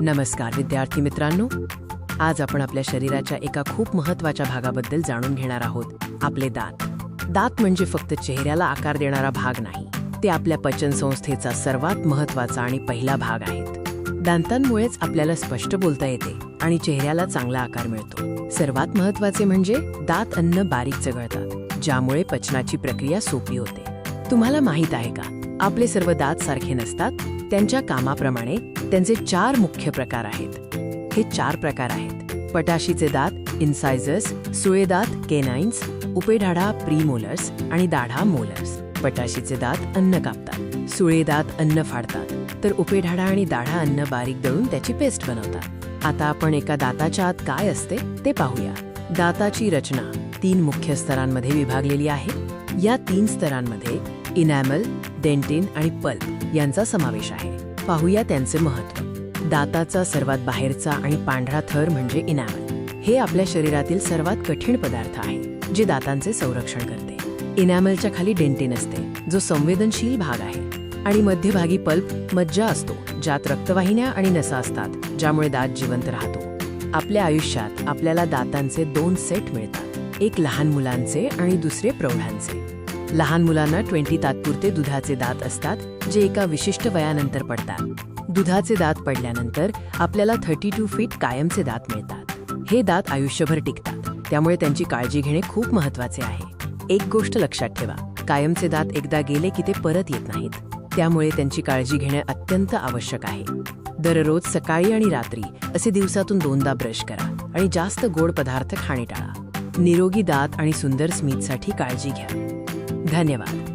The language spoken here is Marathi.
नमस्कार विद्यार्थी मित्रांनो, आज आपण आपल्या शरीराच्या एका खूप महत्त्वाच्या भागाबद्दल जाणून घेणार आहोत, आपले दात. दात म्हणजे फक्त चेहऱ्याला आकार देणारा भाग नाही, ते आपल्या पचनसंस्थेचा सर्वात महत्त्वाचा आणि पहिला भाग आहेत. दातांमुळेच आपल्याला स्पष्ट बोलता येते आणि चेहऱ्याला चांगला आकार मिळतो. सर्वात महत्त्वाचे म्हणजे दात अन्न बारीक चघळतात, ज्यामुळे पचनाची प्रक्रिया सोपी होते. तुम्हाला माहीत आहे का, आपले सर्व दात सारखे नसतात. त्यांच्या कामाप्रमाणे त्यांचे 4 मुख्य प्रकार आहेत. हे 4 प्रकार आहेत: पटाशीचे दात, इन्सायझर्स, सुळे दात, केनाइन्स, उपेढाडा, प्रीमोलर्स आणि दाढा, मोलर्स. पटाशीचे दात अन्न कापतात, सुळे दात अन्न फाडतात, तर उपेढाडा आणि दाढा अन्न बारीक दळून त्याची पेस्ट बनवतात. आता आपण एका दाताच्या आत काय असते ते पाहूया. दाताची रचना 3 मुख्य स्तरांमध्ये विभागलेली आहे. या 3 स्तरांमध्ये इनॅमल, डेंटिन आणि पल्प यांचा समावेश आहे. पाहूया त्यांचे महत्त्व. दाताचा सर्वात बाहेरचा आणि पांढरा थर म्हणजे इनॅमल. हे आपल्या शरीरातील सर्वात कठीण पदार्थ आहे, जे दातांचे संरक्षण करते. इनॅमलच्या खाली डेंटिन असते, जो संवेदनशील भाग आहे, आणि मध्यभागी पल्प मज्जा असतो, ज्यात रक्तवाहिन्या आणि नसा असतात, ज्यामुळे दात जिवंत राहतो. आपल्या आयुष्यात आपल्याला दातांचे 2 सेट मिळतात, एक लहान मुलांचे आणि दुसरे प्रौढांचे. लहान मुलांना 20 तात्पुरते दुधाचे दात असतात, जे एका विशिष्ट वयानंतर पडतात. दुधाचे दात पडल्यानंतर आपल्याला 32 फीट कायमचे दात मिळतात. हे दात आयुष्यभर टिकतात, त्यामुळे त्यांची काळजी घेणे खूप महत्त्वाचे आहे. एक गोष्ट लक्षात ठेवा, कायमचे दात एकदा गेले की ते परत येत नाहीत, त्यामुळे त्यांची काळजी घेणे अत्यंत आवश्यक आहे. दररोज सकाळी आणि रात्री असे दिवसातून 2दा ब्रश करा आणि जास्त गोड पदार्थ खाणे टाळा. निरोगी दात आणि सुंदर स्मितसाठी काळजी घ्या. धन्यवाद.